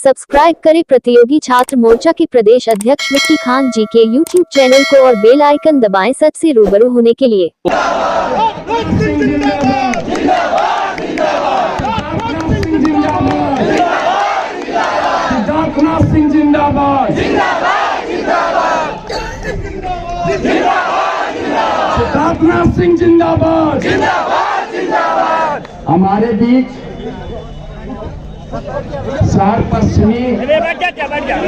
Subscribe करें प्रतियोगी छात्र मोर्चा के प्रदेश अध्यक्ष विक्की खान जी के यूट्यूब चैनल को और बेल आइकन दबाएं सच से रूबरू होने के लिए। सिद्धार्थनाथ सिंह जिंदाबाद। हमारे बीच शहर पश्चिमी,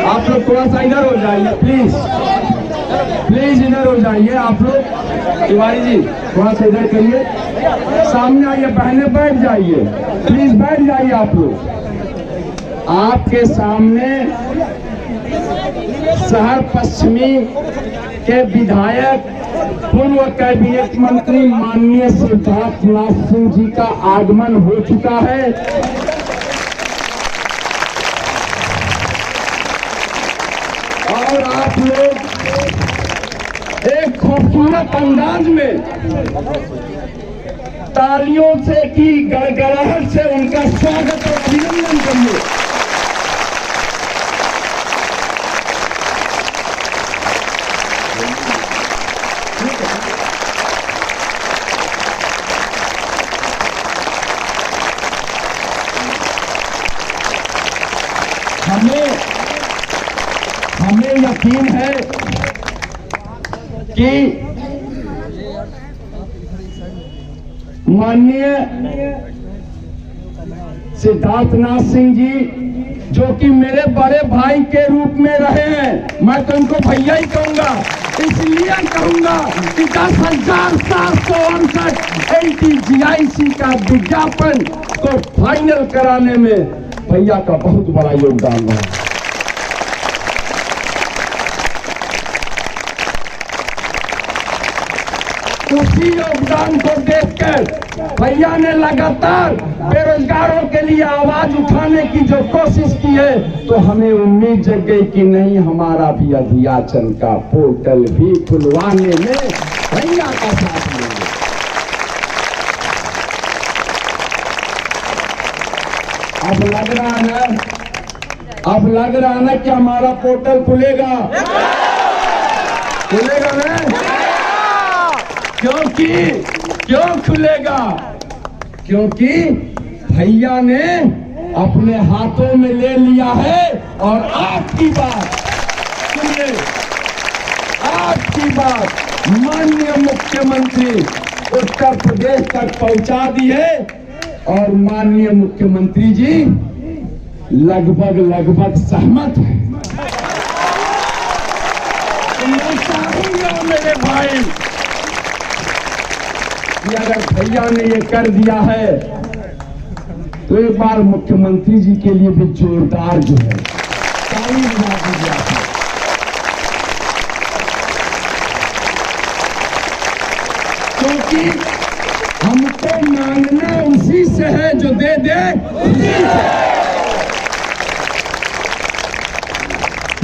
आप लोग थोड़ा सा इधर हो जाइए प्लीज, प्लीज इधर हो जाइए आप लोग। तिवारी जी थोड़ा सा इधर करिए, सामने आइए, बहने बैठ जाइए, प्लीज बैठ जाइए आप लोग। आपके सामने शहर पश्चिमी के विधायक पूर्व कैबिनेट मंत्री माननीय सिद्धार्थनाथ सिंह जी का आगमन हो चुका है। और आप लोग एक खूबसूरत अंदाज में तालियों से की गड़गड़ाहट से उनका स्वागत और अभिनंदन करिए। हमें यकीन है कि माननीय सिद्धार्थनाथ सिंह जी जो कि मेरे बड़े भाई के रूप में रहे हैं, मैं तो उनको भैया ही कहूंगा, इसलिए कहूंगा कि 10,759 LTGIC का विज्ञापन को फाइनल कराने में भैया का बहुत बड़ा योगदान रहा। उसी योगदान को देखकर भैया ने लगातार बेरोजगारों के लिए आवाज उठाने की जो कोशिश की है, तो हमें उम्मीद जग गई कि नहीं, हमारा भी अध्याचन का पोर्टल भी खुलवाने में भैया का साथ लेंगे। अब लग रहा ना कि हमारा पोर्टल खुलेगा ना? क्यों खुलेगा? क्योंकि भैया ने अपने हाथों में ले लिया है और आपकी बात सुनिए, आपकी बात माननीय मुख्यमंत्री उत्तर प्रदेश तक पहुंचा दी है और माननीय मुख्यमंत्री जी लगभग सहमत है। मैं चाहूंगा मेरे भाई कि अगर भैया ने ये कर दिया है तो एक बार मुख्यमंत्री जी के लिए भी जोरदार जो है ताली बजा दीजिए। क्योंकि हमको मांगना उसी से है जो दे दे उसी से।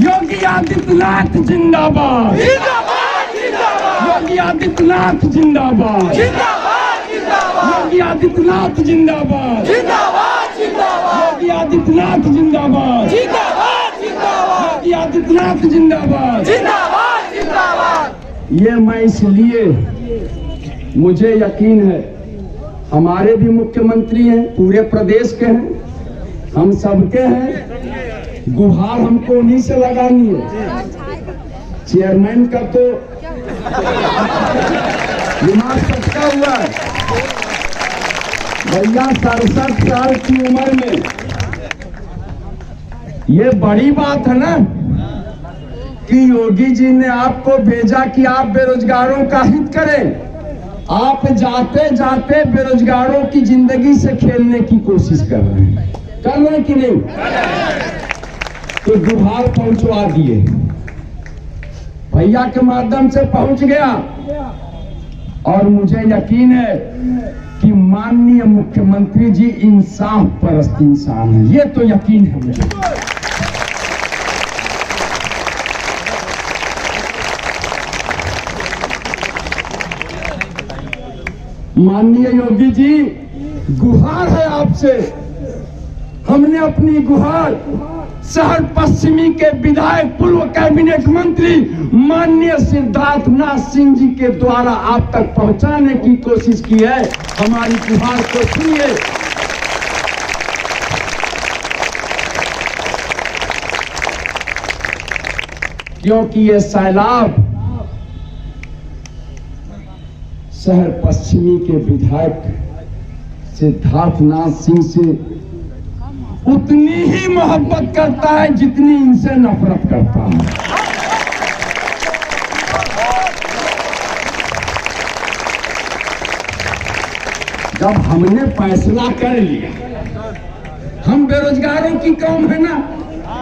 योगी आदित्यनाथ जिंदाबाद, योगी आदित्यनाथ जिंदाबाद, योगी आदित्यनाथ जिंदाबाद, योगी आदित्यनाथ जिंदाबाद, योगी आदित्यनाथ जिंदाबाद। ये मैं इसलिए, मुझे यकीन है हमारे भी मुख्यमंत्री हैं, पूरे प्रदेश के हैं, हम सबके हैं, गुहार हमको उन्हीं से लगानी है। चेयरमैन का तो दिमाग सटका हुआ है भैया, 67 साल की उम्र में। ये बड़ी बात है ना कि योगी जी ने आपको भेजा कि आप बेरोजगारों का हित करें। आप जाते जाते बेरोजगारों की जिंदगी से खेलने की कोशिश कर रहे हैं कि नहीं? तो गुहार पहुंचवा दिए, भैया के माध्यम से पहुंच गया और मुझे यकीन है कि माननीय मुख्यमंत्री जी इंसाफ परस्त इंसान है, ये तो यकीन है मुझे। माननीय योगी जी, गुहार है आपसे हमने अपनी गुहार शहर पश्चिमी के विधायक पूर्व कैबिनेट मंत्री माननीय सिद्धार्थनाथ सिंह जी के द्वारा आप तक पहुंचाने की कोशिश की है। हमारी गुहार को सुनिए। क्योंकि ये सैलाब शहर पश्चिमी के विधायक सिद्धार्थनाथ सिंह से उतनी ही मोहब्बत करता है जितनी इनसे नफरत करता है। जब हमने फैसला कर लिया, हम बेरोजगारों की कौम है ना,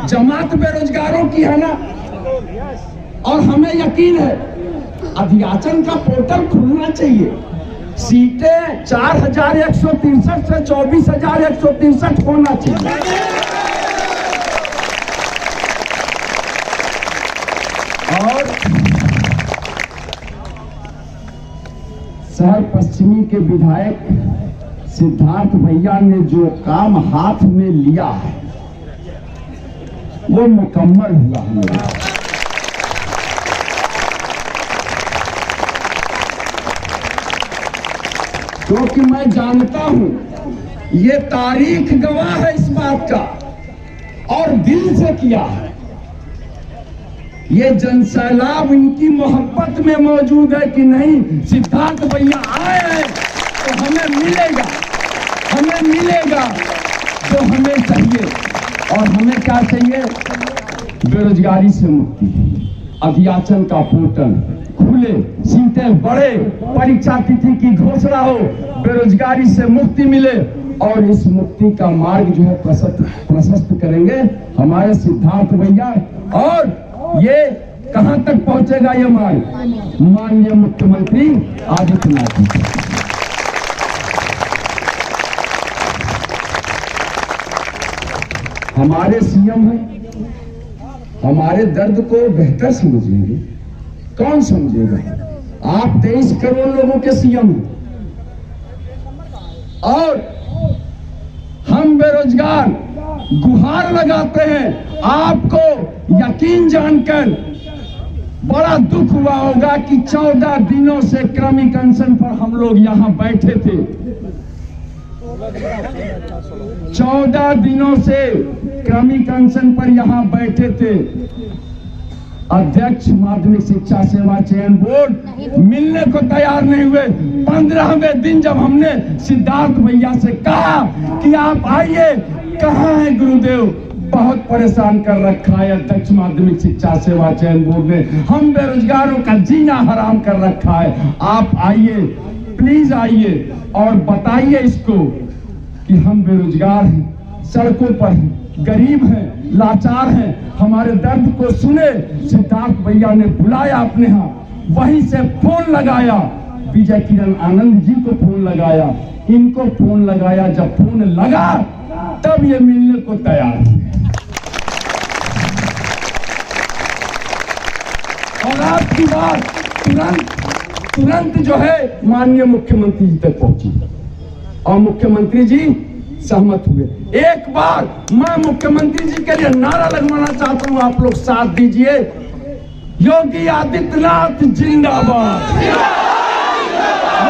जमात बेरोजगारों की है ना, और हमें यकीन है अध्याचन का पोर्टल खुलना चाहिए। सीटें 4163 से 24,163 होना चाहिए। और शहर पश्चिमी के विधायक सिद्धार्थ भैया ने जो काम हाथ में लिया है वो मुकम्मल हुआ है। क्योंकि मैं जानता हूं ये तारीख गवाह है इस बात का, और दिल से किया है। ये जनसैलाब इनकी मोहब्बत में मौजूद है कि नहीं, सिद्धार्थ भैया आए हैं तो हमें मिलेगा जो हमें चाहिए। और हमें क्या चाहिए? बेरोजगारी से मुक्ति, अध्याचन का पोर्टल खुले, सीटें बढ़े, परीक्षा तिथि की घोषणा हो, बेरोजगारी से मुक्ति मिले, और इस मुक्ति का मार्ग जो है प्रशस्त करेंगे हमारे सिद्धार्थ भैया। और ये कहां तक पहुंचेगा ये मार्ग? माननीय मुख्यमंत्री आदित्यनाथ जी। हमारे सीएम हैं, हमारे दर्द को बेहतर समझेंगे। कौन समझेगा? आप 23 करोड़ लोगों के सीएम हैं और हम बेरोजगार गुहार लगाते हैं। आपको यकीन जानकर बड़ा दुख हुआ होगा कि 14 दिनों से क्रमिक अनशन पर हम लोग यहां बैठे थे। 14 दिनों से क्रमिक अनशन पर यहां बैठे थे। अध्यक्ष माध्यमिक शिक्षा सेवा चयन बोर्ड मिलने को तैयार नहीं हुए। 15वें दिन जब हमने सिद्धार्थ भैया से कहा कि आप आइए, कहाँ है गुरुदेव, बहुत परेशान कर रखा है अध्यक्ष माध्यमिक शिक्षा सेवा चयन बोर्ड ने, हम बेरोजगारों का जीना हराम कर रखा है। आप आइए, प्लीज आइए और बताइए इसको कि हम बेरोजगार हैं, सड़कों पर हैं, गरीब हैं, लाचार हैं, हमारे दर्द को सुने। सिद्धार्थ भैया ने बुलाया अपने यहाँ, वहीं से फोन लगाया, विजय किरण आनंद जी को फोन लगाया, इनको फोन लगाया। जब फोन लगा तब ये मिलने को तैयार हुए। और आपकी बात तुरंत जो है माननीय मुख्यमंत्री जी तक पहुंची और मुख्यमंत्री जी सहमत हुए। एक बार मैं मुख्यमंत्री जी के लिए नारा लगवाना चाहता हूं, आप लोग साथ दीजिए। योगी आदित्यनाथ जिंदाबाद,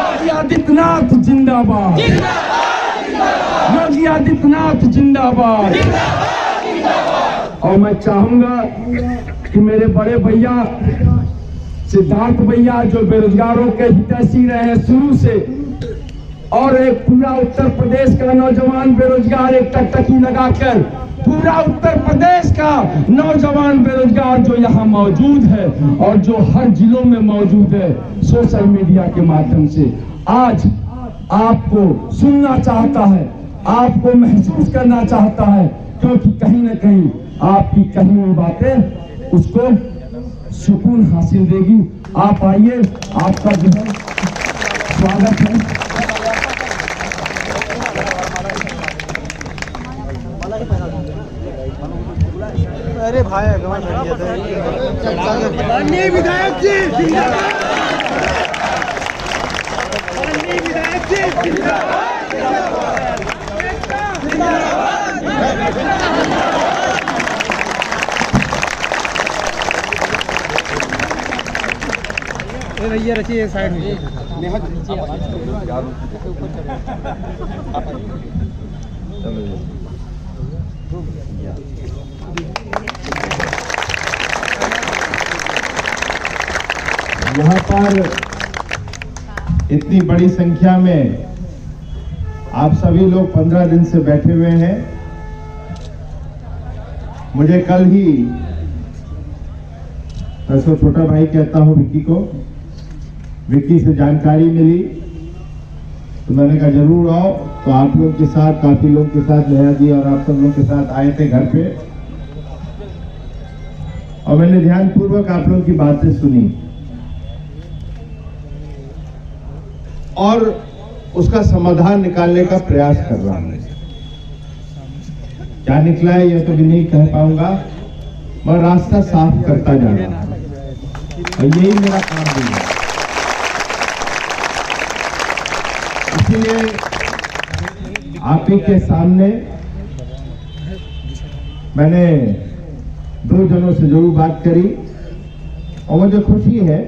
योगी आदित्यनाथ जिंदाबाद, योगी आदित्यनाथ जिंदाबाद। और मैं चाहूंगा कि मेरे बड़े भैया सिद्धार्थ भैया जो बेरोजगारों के हितैषी रहे हैं शुरू से, और एक पूरा उत्तर प्रदेश का नौजवान बेरोजगार एक टकटकी लगाकर पूरा उत्तर प्रदेश का नौजवान बेरोजगार जो यहाँ मौजूद है और जो हर जिलों में मौजूद है, सोशल मीडिया के माध्यम से आज आपको सुनना चाहता है, आपको महसूस करना चाहता है, क्योंकि कहीं न कहीं आपकी कही हुई बातें उसको सुकून हासिल देगी। आप आइए, आपका जो है स्वागत है। अरे भाई माननीय विधायक जी जिंदाबाद, माननीय विधायक जी जिंदाबाद, जिंदाबाद, जिंदाबाद। भैया रचिए साइड में। यहाँ पर इतनी बड़ी संख्या में आप सभी लोग 15 दिन से बैठे हुए हैं। मुझे कल ही, मैं उसको छोटा भाई कहता हूं, विक्की से जानकारी मिली तो मैंने कहा जरूर आओ। तो आप लोग के साथ, काफी लोग के साथ, नेहा जी और आप सब लोग के साथ आए थे घर पे, और मैंने ध्यानपूर्वक आप लोगों की बातें सुनी और उसका समाधान निकालने का प्रयास कर रहा हूं। क्या निकला है यह तो भी नहीं कह पाऊंगा, मैं रास्ता साफ करता जा रहा हूं और यही मेरा काम भी है। इसलिए आप ही के सामने मैंने 2 जनों से जरूर बात करी और मुझे खुशी है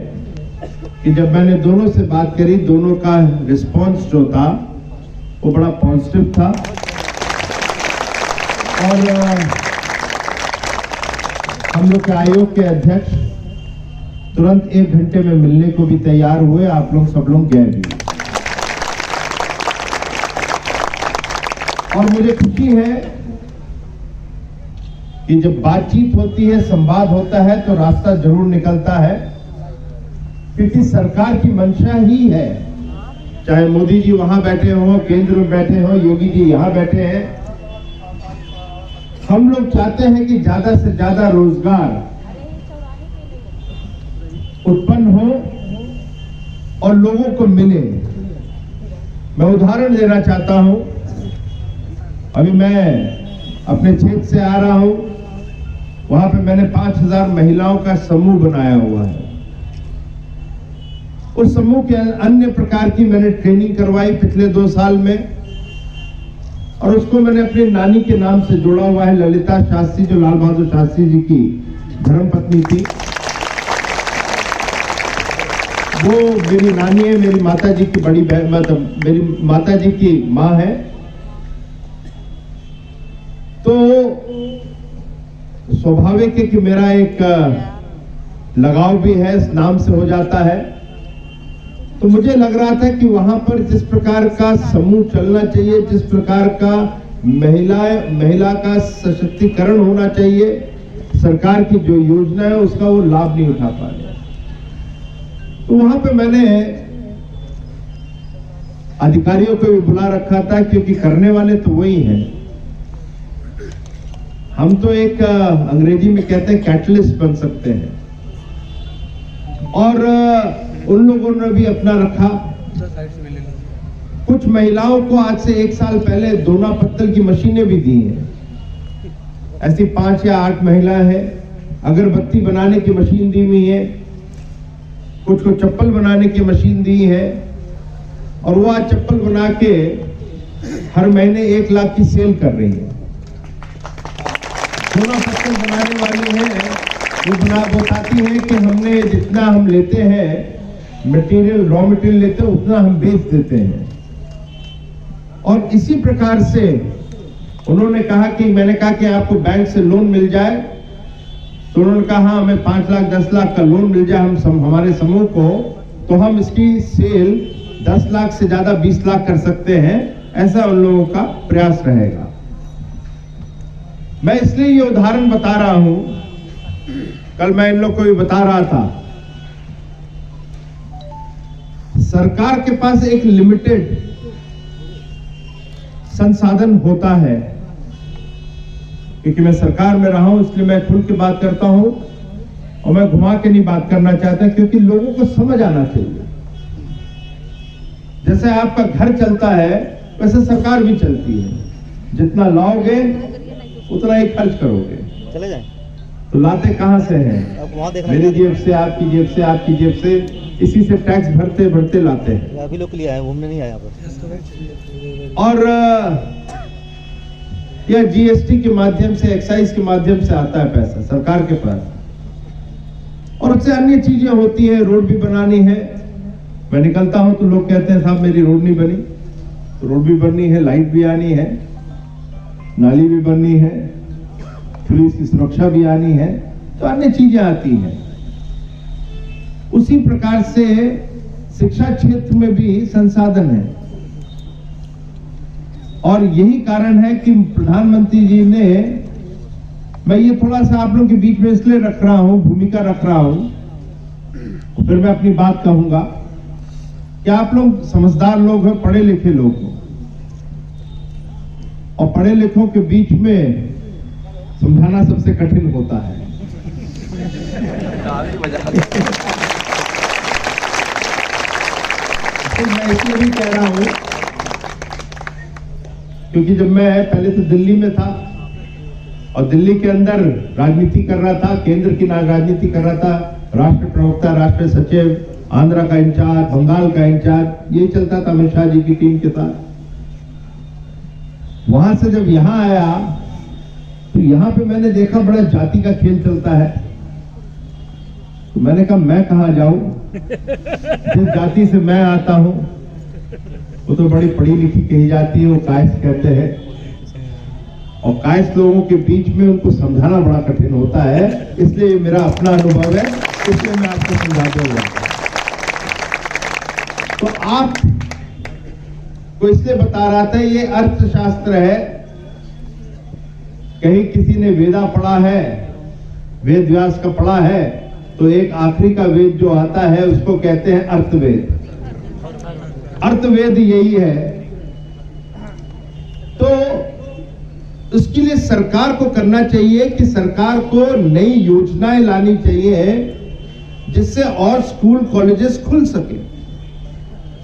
कि जब मैंने दोनों से बात करी, दोनों का रिस्पांस जो था वो बड़ा पॉजिटिव था। और हम लोग के आयोग के अध्यक्ष तुरंत 1 घंटे में मिलने को भी तैयार हुए। आप लोग सब लोग गए भी, और मुझे खुशी है कि जब बातचीत होती है, संवाद होता है, तो रास्ता जरूर निकलता है, क्योंकि सरकार की मंशा ही है, चाहे मोदी जी वहां बैठे हो, केंद्र में बैठे हो, योगी जी यहां बैठे हैं, हम लोग चाहते हैं कि ज्यादा से ज्यादा रोजगार उत्पन्न हो और लोगों को मिले। मैं उदाहरण देना चाहता हूं, अभी मैं अपने क्षेत्र से आ रहा हूं, वहां पे मैंने 5000 महिलाओं का समूह बनाया हुआ है। उस समूह के अन्य प्रकार की मैंने ट्रेनिंग करवाई पिछले 2 साल में, और उसको मैंने अपनी नानी के नाम से जोड़ा हुआ है, ललिता शास्त्री, जो लाल बहादुर शास्त्री जी की धर्मपत्नी थी। वो मेरी नानी है, मेरी माता जी की बड़ी बहन, मतलब मेरी माता जी की माँ है। तो स्वाभाविक है कि मेरा एक लगाव भी है, इस नाम से हो जाता है। तो मुझे लग रहा था कि वहां पर जिस प्रकार का समूह चलना चाहिए, जिस प्रकार का महिला का सशक्तिकरण होना चाहिए, सरकार की जो योजना है उसका वो लाभ नहीं उठा पा रहे। तो वहां पे मैंने अधिकारियों को भी बुला रखा था, क्योंकि करने वाले तो वही हैं। हम तो एक अंग्रेजी में कहते हैं कैटलिस्ट बन सकते हैं, और उन लोगों ने भी अपना रखा। कुछ महिलाओं को आज से 1 साल पहले दोना पत्तल की मशीनें भी दी हैं। ऐसी 5 या 8 महिलाएं हैं। अगरबत्ती बनाने की मशीन दी हुई है, कुछ को चप्पल बनाने की मशीन दी है, और वो आज चप्पल बना के हर महीने 1 लाख की सेल कर रही है। दोना पत्तल बनाने वाली है, वो बताती है कि हमने जितना हम लेते हैं मटेरियल, रॉ मटेरियल लेते हैं, उतना हम बेच देते हैं। और इसी प्रकार से उन्होंने कहा कि, मैंने कहा कि आपको बैंक से लोन मिल जाए, तो उन्होंने कहा हाँ, हमें 5 लाख 10 लाख का लोन मिल जाए हमारे समूह को, तो हम इसकी सेल 10 लाख से ज्यादा 20 लाख कर सकते हैं। ऐसा उन लोगों का प्रयास रहेगा। मैं इसलिए ये उदाहरण बता रहा हूं, कल मैं इन लोग को भी बता रहा था, सरकार के पास एक लिमिटेड संसाधन होता है। क्योंकि मैं सरकार में रहा हूं, इसलिए मैं खुल के बात करता हूं, और मैं घुमा के नहीं बात करना चाहता, क्योंकि लोगों को समझ आना चाहिए। जैसे आपका घर चलता है, वैसे सरकार भी चलती है। जितना लाओगे उतना ही खर्च करोगे। चले जाएं। तो लाते कहां से हैं? मेरी जेब से, आपकी जेब से, आपकी जेब से, इसी से टैक्स भरते भरते लाते हैं। अभी लोग के लिए आए, घूमने नहीं आए यहाँ पर। और या जीएसटी के माध्यम से, एक्साइज के माध्यम से आता है पैसा सरकार के पास, और उससे अन्य चीजें होती हैं। रोड भी बनानी है, मैं निकलता हूं तो लोग कहते हैं साहब मेरी रोड नहीं बनी, तो रोड भी बननी है, लाइट भी आनी है, नाली भी बननी है, पुलिस की सुरक्षा भी आनी है, तो अन्य चीजें आती हैं। उसी प्रकार से शिक्षा क्षेत्र में भी संसाधन है, और यही कारण है कि प्रधानमंत्री जी ने, मैं ये थोड़ा सा आप लोगों के बीच में इसलिए रख रहा हूं, भूमिका रख रहा हूं, फिर मैं अपनी बात कहूंगा कि आप लोग समझदार लोग हैं, पढ़े लिखे लोग हैं, और पढ़े लिखों के बीच में समझाना सबसे कठिन होता है। तो मैं इसलिए भी कह रहा हूं क्योंकि जब मैं पहले तो दिल्ली में था और दिल्ली के अंदर राजनीति कर रहा था, केंद्र की राजनीति कर रहा था, राष्ट्र प्रवक्ता, राष्ट्र सचिव, आंध्रा का इंचार्ज, बंगाल का इंचार्ज, यही चलता था अमित शाह जी की टीम के साथ। वहां से जब यहां आया तो यहां पे मैंने देखा बड़ा जाति का खेल चलता है, तो मैंने कहा मैं कहां जाऊं, जिस जाति से मैं आता हूं वो तो बड़ी पढ़ी लिखी कही जाती है, वो कायस्थ कहते हैं, और कायस्थ लोगों के बीच में उनको समझाना बड़ा कठिन होता है। इसलिए मेरा अपना अनुभव है, इसलिए मैं आपको समझा दूंगा। तो आप को इसलिए बता रहा था, ये अर्थशास्त्र है, कहीं किसी ने वेदा पढ़ा है, वेद व्यास का पढ़ा है, तो एक आखिरी का वेद जो आता है उसको कहते हैं अर्थवेद। अर्थवेद यही है। तो उसके लिए सरकार को करना चाहिए कि सरकार को नई योजनाएं लानी चाहिए जिससे और स्कूल कॉलेजेस खुल सके।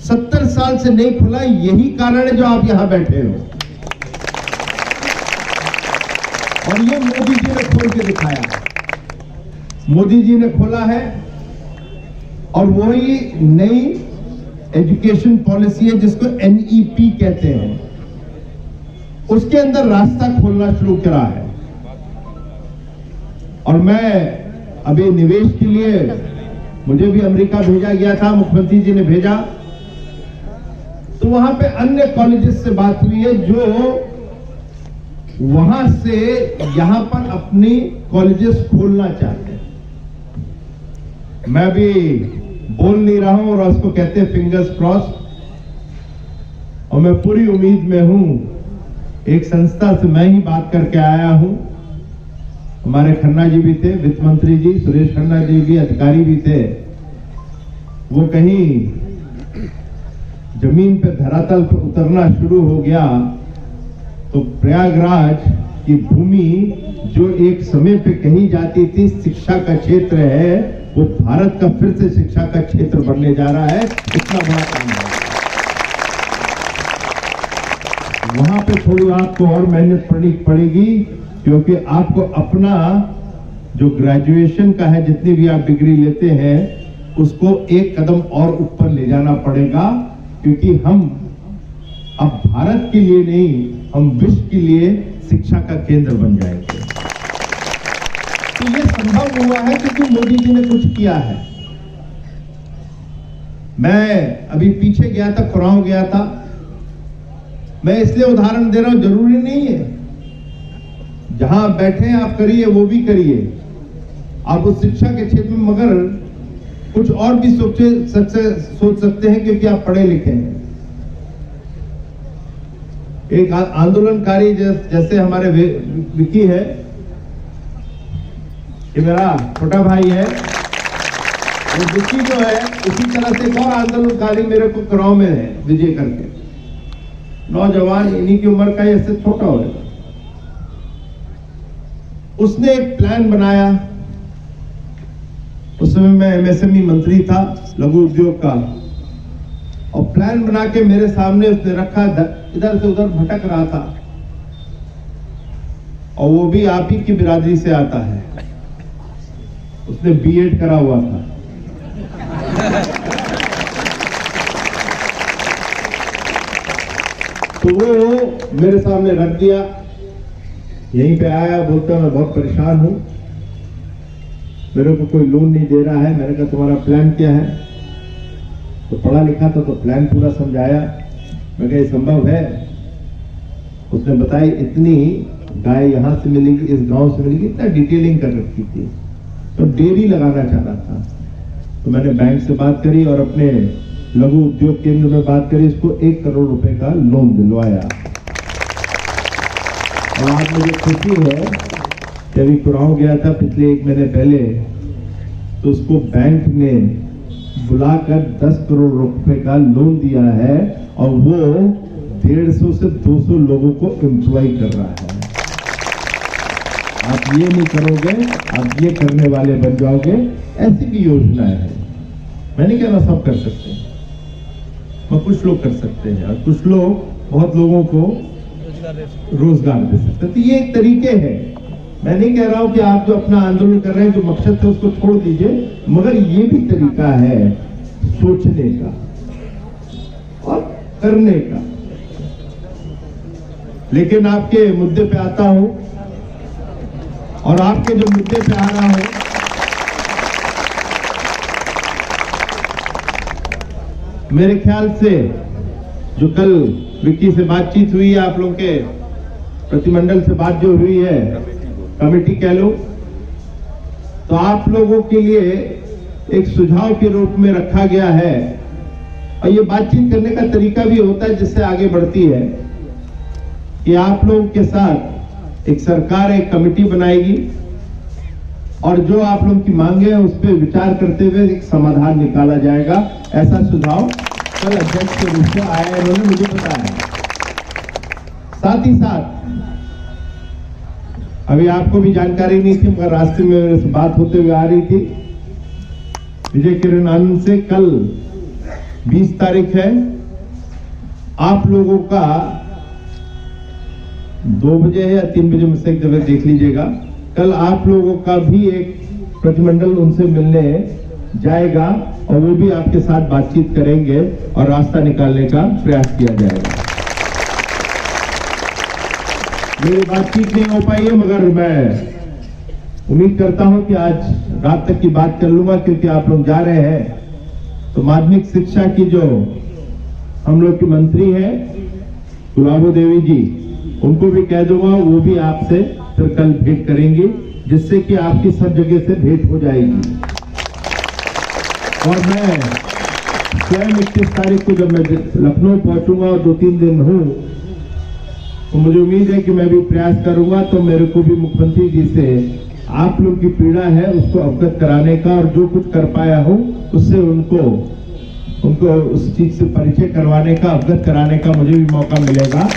70 साल से नहीं खुला, यही कारण है जो आप यहां बैठे हो, और ये मोदी जी ने खोल के दिखाया। मोदी जी ने खोला है, और वही नई एजुकेशन पॉलिसी है जिसको एनईपी कहते हैं, उसके अंदर रास्ता खोलना शुरू करा है। और मैं अभी निवेश के लिए, मुझे भी अमेरिका भेजा गया था, मुख्यमंत्री जी ने भेजा, तो वहां पे अन्य कॉलेजेस से बात हुई है जो वहां से यहां पर अपनी कॉलेजेस खोलना चाहते हैं। मैं भी बोल नहीं रहा हूं, और उसको कहते हैं फिंगर्स क्रॉस, और मैं पूरी उम्मीद में हूं। एक संस्था से मैं ही बात करके आया हूं, हमारे खन्ना जी भी थे, वित्त मंत्री जी सुरेश खन्ना जी भी, अधिकारी भी थे, वो कहीं जमीन पे धरातल पे उतरना शुरू हो गया, तो प्रयागराज की भूमि जो एक समय पे कही जाती थी शिक्षा का क्षेत्र है, वो भारत का फिर से शिक्षा का क्षेत्र बनने जा रहा है। इतना बड़ा काम है। वहां पे थोड़ी आपको और मेहनत पड़ेगी, क्योंकि आपको अपना जो ग्रेजुएशन का है, जितनी भी आप डिग्री लेते हैं, उसको एक कदम और ऊपर ले जाना पड़ेगा, क्योंकि हम अब भारत के लिए नहीं, हम विश्व के लिए शिक्षा का केंद्र बन जाएंगे। तो ये संभव हुआ है क्योंकि मोदी जी ने कुछ किया है। मैं अभी पीछे गया था, कुरान गया था, मैं इसलिए उदाहरण दे रहा हूं, जरूरी नहीं है जहां आप बैठे हैं आप करिए, वो भी करिए आप उस शिक्षा के क्षेत्र में, मगर कुछ और भी सोच सकते हैं क्योंकि आप पढ़े लिखे हैं। एक आंदोलनकारी जैसे हमारे विकी है, ये मेरा छोटा भाई है, वो विकी जो है, उसी तरह से एक और आंदोलनकारी मेरे को कराव में है, विजय करके, नौजवान, इन्हीं की उम्र का, इससे छोटा होगा। उसने एक प्लान बनाया, उस समय मैं एमएसएमई मंत्री था, लघु उद्योग का, और प्लान बना के मेरे सामने उसने रखा, इधर से उधर भटक रहा था, और वो भी आप ही की बिरादरी से आता है, उसने बीएड करा हुआ था। तो वो मेरे सामने रख दिया, यहीं पे आया, बोलता मैं बहुत परेशान हूं, मेरे को कोई लोन नहीं दे रहा है। मैंने कहा तुम्हारा प्लान क्या है? तो पढ़ा लिखा था तो प्लान पूरा समझाया। मैं कहा ये संभव है? उसने बताया इतनी गाय यहाँ से मिलेगी, इस गांव से मिलेगी, इतना डिटेलिंग कर रखी थी। तो डेयरी लगाना चाह रहा था। तो मैंने बैंक से बात करी और अपने लघु उद्योग केंद्र में बात करी, इसको 1 करोड़ रुपए का लोन दिलवाया। और आज मुझे खुशी है कि अभी कुराऊं गया था पिछले 1 महीने पहले, तो उसको बैंक ने बुलाकर 10 करोड़ रुपए का लोन दिया है और वो 150 से 200 लोगों को एम्प्लॉय कर रहा है। आप ये नहीं करोगे, आप ये करने वाले बन जाओगे। ऐसी भी योजनाएं हैं। मैं नहीं कह रहा सब कर सकते हैं, और कुछ लोग कर सकते हैं और कुछ लोग बहुत लोगों को रोजगार दे सकते हैं। तो ये एक तरीके हैं। मैं नहीं कह रहा हूं कि आप जो अपना आंदोलन कर रहे हैं, जो मकसद है उसको छोड़ दीजिए, मगर ये भी तरीका है सोचने का और करने का। लेकिन आपके मुद्दे पे आता हूं और आपके जो मुद्दे पे आ रहा हूं, मेरे ख्याल से जो कल विक्की से बातचीत हुई है, आप लोगों के प्रतिमंडल से बात जो हुई है, कमेटी कह लो, तो आप लोगों के लिए एक सुझाव के रूप में रखा गया है। और ये बातचीत करने का तरीका भी होता है जिससे आगे बढ़ती है कि आप लोगों के साथ एक सरकार एक कमेटी बनाएगी और जो आप लोगों की मांगे हैं उस पर विचार करते हुए एक समाधान निकाला जाएगा। ऐसा सुझाव कल अध्यक्ष के रूप में आया, इन्होंने मुझे बताया। साथ ही साथ अभी आपको भी जानकारी नहीं थी, मगर रास्ते में मेरे से बात होते हुए आ रही थी विजय किरण आनंद से, कल 20 तारीख है, आप लोगों का 2 बजे है या 3 बजे, मुझसे एक जगह देख लीजिएगा, कल आप लोगों का भी एक प्रतिमंडल उनसे मिलने जाएगा और वो भी आपके साथ बातचीत करेंगे और रास्ता निकालने का प्रयास किया जाएगा। मेरी बातचीत नहीं हो पाई है, मगर मैं उम्मीद करता हूं कि आज रात तक की बात कर लूंगा, क्योंकि आप लोग जा रहे हैं। तो माध्यमिक शिक्षा की जो हम लोग की मंत्री है गुलाबो देवी जी, उनको भी कह दूंगा, वो भी आपसे फिर कल भेंट करेंगे, जिससे कि आपकी सब जगह से भेंट हो जाएगी। और मैं स्वयं 21 तारीख को जब मैं लखनऊ पहुंचूंगा और 2-3 दिन हूं, तो मुझे उम्मीद है कि मैं भी प्रयास करूंगा, तो मेरे को भी मुख्यमंत्री जी से आप लोग की पीड़ा है उसको अवगत कराने का, और जो कुछ कर पाया हूं उससे उनको उस चीज से परिचय करवाने का, अवगत कराने का मुझे भी मौका मिलेगा।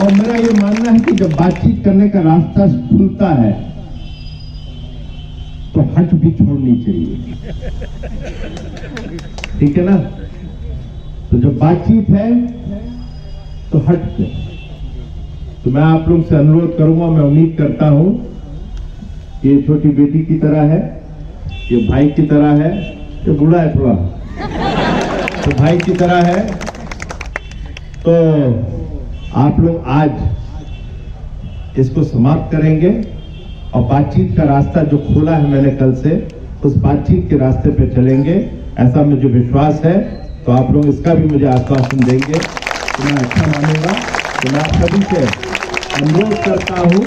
और मेरा ये मानना है कि जब बातचीत करने का रास्ता खुलता है तो हट भी छोड़नी चाहिए, ठीक है ना? तो जब बातचीत है तो हट। तो मैं आप लोग से अनुरोध करूंगा, मैं उम्मीद करता हूं ये छोटी बेटी की तरह है, ये भाई की तरह है, ये बूढ़ा है थोड़ा, तो भाई की तरह है। तो आप लोग आज इसको समाप्त करेंगे और बातचीत का रास्ता जो खोला है मैंने कल से, उस बातचीत के रास्ते पे चलेंगे, ऐसा मुझे विश्वास है। तो आप लोग इसका भी मुझे आश्वासन देंगे तो मैं अच्छा मानूंगा। तो मैं आप सभी से अनुरोध करता हूं,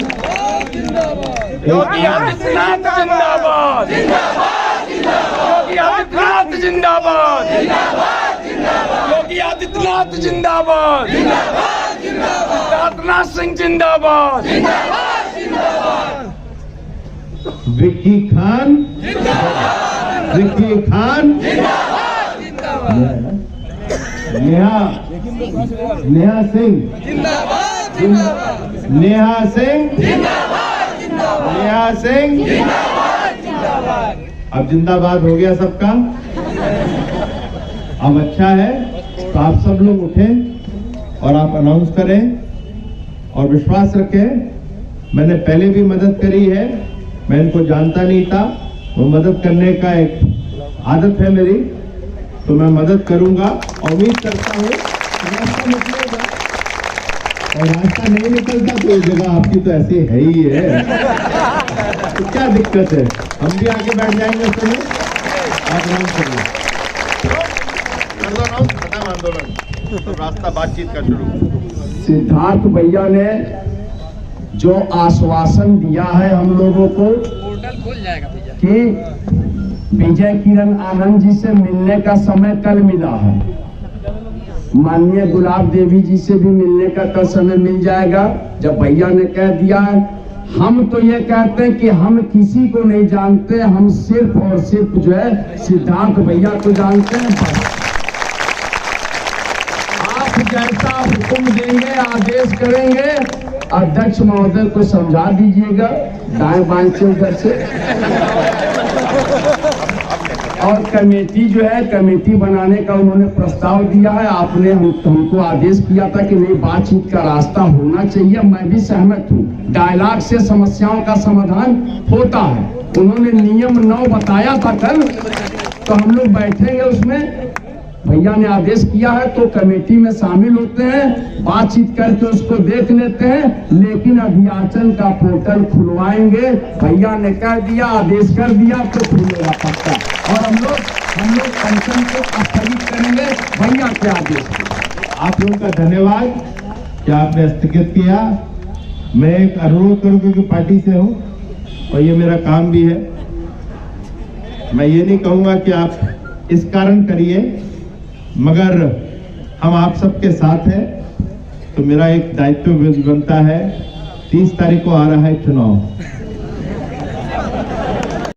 योगी आदित्यनाथ जिंदाबाद, योगी आदित्यनाथ जिंदाबाद, योगी आदित्यनाथ जिंदाबाद, राजनाथ सिंह जिंदाबाद, विक्की खान, विक्की खान, नेहा सिंह, नेहा सिंह, नेहा सिंह, अब जिंदाबाद हो गया सबका। अब अच्छा है, तो आप सब लोग उठें और आप अनाउंस करें और विश्वास रखें। मैंने पहले भी मदद करी है, मैं इनको जानता नहीं था, वो मदद करने का एक आदत है मेरी, तो मैं मदद करूंगा और उम्मीद करता हूं कि रास्ता निकलेगा और रास्ता नहीं निकलता तो ये जगह आपकी तो ऐसी है ही है, तो क्या दिक्कत है, हम भी आगे बैठ जाएंगे उस समय, आप आराम करिए। खत्म आंदोलन, तो रास्ता बातचीत का शुरू। सिद्धार्थ भैया ने जो आश्वासन दिया है हम लोगों को पोर्टल खुल जाएगा भैया कि विजय किरण आनंद जी से मिलने का समय कल मिला है, माननीय गुलाब देवी जी से भी मिलने का कल समय मिल जाएगा। जब भैया ने कह दिया है, हम तो ये कहते हैं कि हम किसी को नहीं जानते, हम सिर्फ और सिर्फ जो है सिद्धार्थ भैया को जानते हैं। आप जैसा हुक्म देंगे, आदेश करेंगे, अध्यक्ष महोदय को समझा दीजिएगा दाएं बाएं से उधर से। और कमेटी जो है, कमेटी बनाने का उन्होंने प्रस्ताव दिया है। आपने हमको आदेश किया था कि नहीं, बातचीत का रास्ता होना चाहिए, मैं भी सहमत हूँ। डायलॉग से समस्याओं का समाधान होता है। उन्होंने नियम 9 बताया था कल, तो हम लोग बैठेंगे उसमें। भैया ने आदेश किया है तो कमेटी में शामिल होते हैं, बातचीत करके उसको देख लेते हैं, लेकिन अभियाचन का पोर्टल खुलवाएंगे। भैया ने कह दिया, आदेश कर दिया तो खुलेगा पक्का। और हम लोग पंचम को स्थगित करेंगे भैया के आदेश पे। आप लोगों का धन्यवाद कि आपने स्थगित किया। मैं एक अनुरोध करूँ क्योंकि पार्टी से हूँ और ये मेरा काम भी है। मैं ये नहीं कहूँगा कि आप इस कारण करिए, मगर हम आप सबके साथ हैं, तो मेरा एक दायित्व बनता है। 30 तारीख को आ रहा है चुनाव।